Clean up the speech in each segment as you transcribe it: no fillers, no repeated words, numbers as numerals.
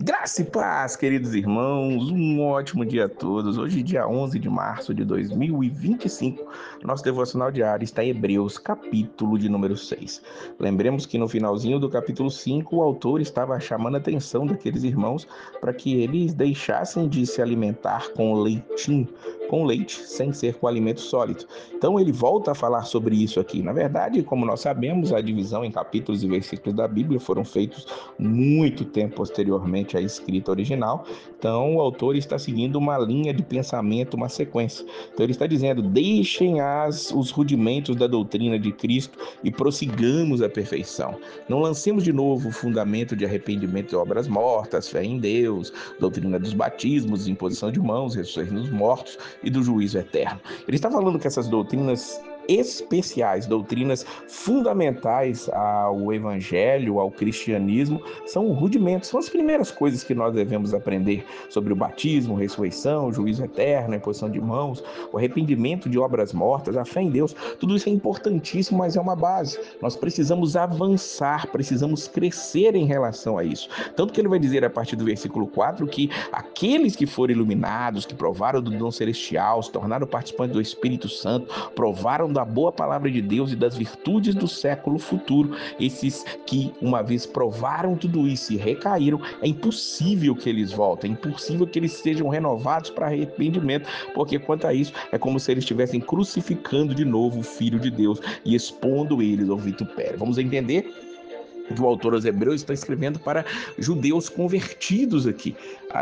Graça e paz, queridos irmãos, um ótimo dia a todos. Hoje, dia 11 de março de 2025, nosso devocional diário está em Hebreus, capítulo de número 6. Lembremos que no finalzinho do capítulo 5, o autor estava chamando a atenção daqueles irmãos para que eles deixassem de se alimentar com leite, sem ser com alimento sólido. Então, ele volta a falar sobre isso aqui. Na verdade, como nós sabemos, a divisão em capítulos e versículos da Bíblia foram feitos muito tempo posteriormente à escrita original. Então, o autor está seguindo uma linha de pensamento, uma sequência. Então, ele está dizendo: deixem os rudimentos da doutrina de Cristo e prossigamos a perfeição. Não lancemos de novo o fundamento de arrependimento de obras mortas, fé em Deus, doutrina dos batismos, imposição de mãos, ressurreição dos mortos e do juízo eterno. Ele está falando que essas doutrinas especiais, doutrinas fundamentais ao evangelho, ao cristianismo, são rudimentos, são as primeiras coisas que nós devemos aprender sobre o batismo, ressurreição, o juízo eterno, a imposição de mãos, o arrependimento de obras mortas, a fé em Deus. Tudo isso é importantíssimo, mas é uma base. Nós precisamos avançar, precisamos crescer em relação a isso. Tanto que ele vai dizer a partir do versículo 4 que aqueles que foram iluminados, que provaram do dom celestial, se tornaram participantes do Espírito Santo, provaram da boa palavra de Deus e das virtudes do século futuro, esses que uma vez provaram tudo isso e recaíram, é impossível que eles voltem, é impossível que eles sejam renovados para arrependimento, porque quanto a isso, é como se eles estivessem crucificando de novo o Filho de Deus e expondo eles ao vitupério. Vamos entender que o autor aos Hebreus está escrevendo para judeus convertidos aqui.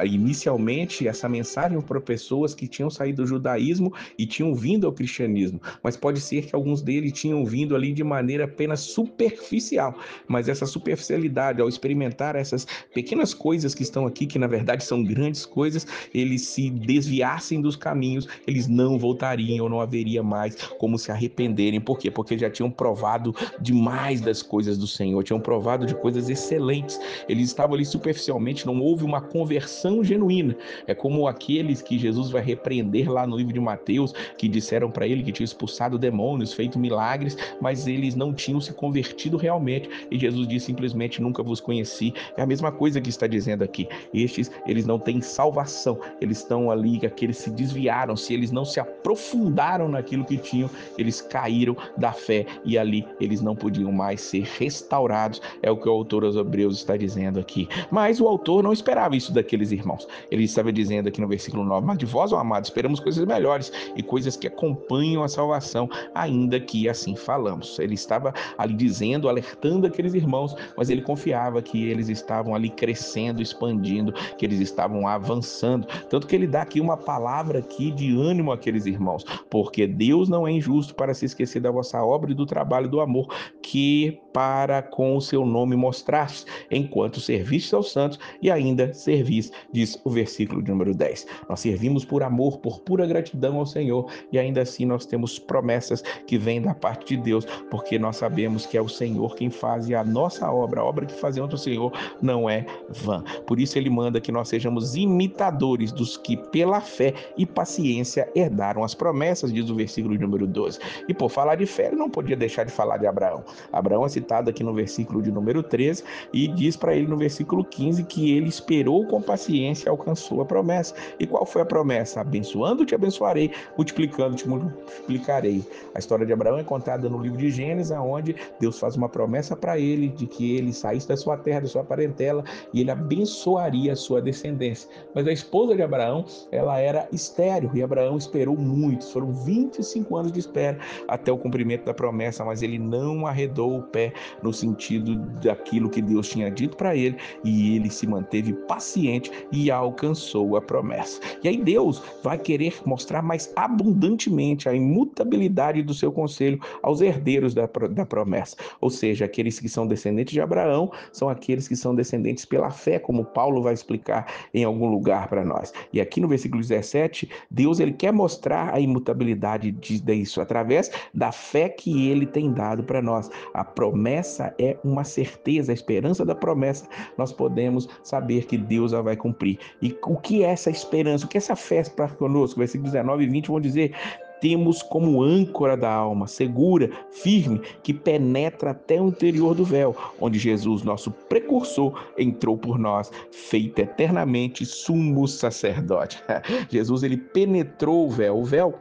Inicialmente, essa mensagem para pessoas que tinham saído do judaísmo e tinham vindo ao cristianismo, mas pode ser que alguns deles tinham vindo ali de maneira apenas superficial, mas essa superficialidade, ao experimentar essas pequenas coisas que estão aqui, que na verdade são grandes coisas, eles se desviassem dos caminhos, eles não voltariam, não haveria mais como se arrependerem. Por quê? Porque já tinham provado demais das coisas do Senhor, tinham provado de coisas excelentes. Eles estavam ali superficialmente, não houve uma conversão genuína. É como aqueles que Jesus vai repreender lá no livro de Mateus, que disseram para ele que tinham expulsado demônios, feito milagres, mas eles não tinham se convertido realmente. E Jesus disse simplesmente: nunca vos conheci. É a mesma coisa que está dizendo aqui. Estes, eles não têm salvação. Eles estão ali, aqueles se desviaram, se eles não se aprofundaram naquilo que tinham, eles caíram da fé e ali eles não podiam mais ser restaurados. É o que o autor aos Hebreus está dizendo aqui. Mas o autor não esperava isso daqueles irmãos. Ele estava dizendo aqui no versículo 9: mas de vós, ó amados, esperamos coisas melhores e coisas que acompanham a salvação, ainda que assim falamos. Ele estava ali dizendo, alertando aqueles irmãos, mas ele confiava que eles estavam ali crescendo, expandindo, que eles estavam avançando. Tanto que ele dá aqui uma palavra aqui de ânimo àqueles irmãos: porque Deus não é injusto para se esquecer da vossa obra e do trabalho do amor que para com o seu nome mostraste, enquanto servistes aos santos e ainda servis, diz o versículo de número 10. Nós servimos por amor, por pura gratidão ao Senhor, e ainda assim nós temos promessas que vêm da parte de Deus, porque nós sabemos que é o Senhor quem faz, e a nossa obra, a obra que fazemos ao Senhor, não é vã. Por isso ele manda que nós sejamos imitadores dos que pela fé e paciência herdaram as promessas, diz o versículo de número 12. E por falar de fé, ele não podia deixar de falar de Abraão. Abraão é citado aqui no versículo de número 13 e diz para ele no versículo 15 que ele esperou com paciência e alcançou a promessa. E qual foi a promessa? Abençoando-te, abençoarei, multiplicando-te, multiplicarei. A história de Abraão é contada no livro de Gênesis, onde Deus faz uma promessa para ele de que ele saísse da sua terra, da sua parentela, e ele abençoaria a sua descendência. Mas a esposa de Abraão, ela era estéril, e Abraão esperou muito. Foram 25 anos de espera até o cumprimento da promessa, mas ele não arredou o pé no sentido daquilo que Deus tinha dito para ele, e ele se manteve paciente e alcançou a promessa. E aí Deus vai querer mostrar mais abundantemente a imutabilidade do seu conselho aos herdeiros da promessa, ou seja, aqueles que são descendentes de Abraão são aqueles que são descendentes pela fé, como Paulo vai explicar em algum lugar para nós. E aqui no versículo 17, Deus ele quer mostrar a imutabilidade disso através da fé que ele tem dado para nós. A promessa é uma certeza, a esperança da promessa, nós podemos saber que Deus a vai cumprir. E o que é essa esperança? O que é essa fé para conosco? Versículos 19 e 20 vão dizer: temos como âncora da alma, segura, firme, que penetra até o interior do véu, onde Jesus, nosso precursor, entrou por nós, feito eternamente sumo sacerdote. Jesus, ele penetrou o véu. O véu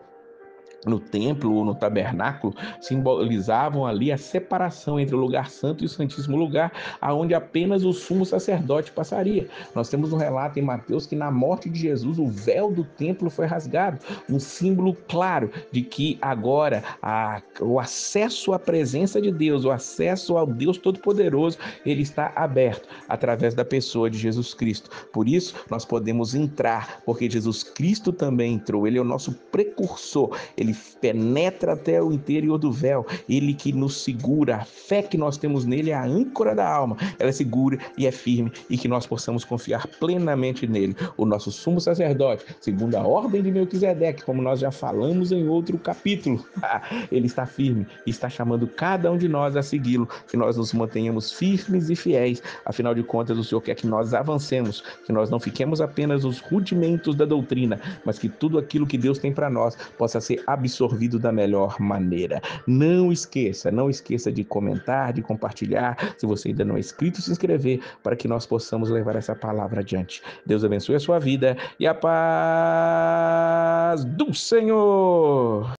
no templo ou no tabernáculo simbolizavam ali a separação entre o lugar santo e o santíssimo lugar, aonde apenas o sumo sacerdote passaria. Nós temos um relato em Mateus que na morte de Jesus o véu do templo foi rasgado, um símbolo claro de que agora o acesso à presença de Deus, o acesso ao Deus Todo-Poderoso, ele está aberto através da pessoa de Jesus Cristo. Por isso nós podemos entrar, porque Jesus Cristo também entrou, ele é o nosso precursor, ele penetra até o interior do véu, ele que nos segura, a fé que nós temos nele é a âncora da alma, ela é segura e é firme, e que nós possamos confiar plenamente nele. O nosso sumo sacerdote, segundo a ordem de Melquisedeque, como nós já falamos em outro capítulo, ele está firme e está chamando cada um de nós a segui-lo, que nós nos mantenhamos firmes e fiéis. Afinal de contas, o Senhor quer que nós avancemos, que nós não fiquemos apenas nos rudimentos da doutrina, mas que tudo aquilo que Deus tem para nós possa ser absorvido da melhor maneira. Não esqueça de comentar, de compartilhar. Se você ainda não é inscrito, se inscrever para que nós possamos levar essa palavra adiante. Deus abençoe a sua vida e a paz do Senhor.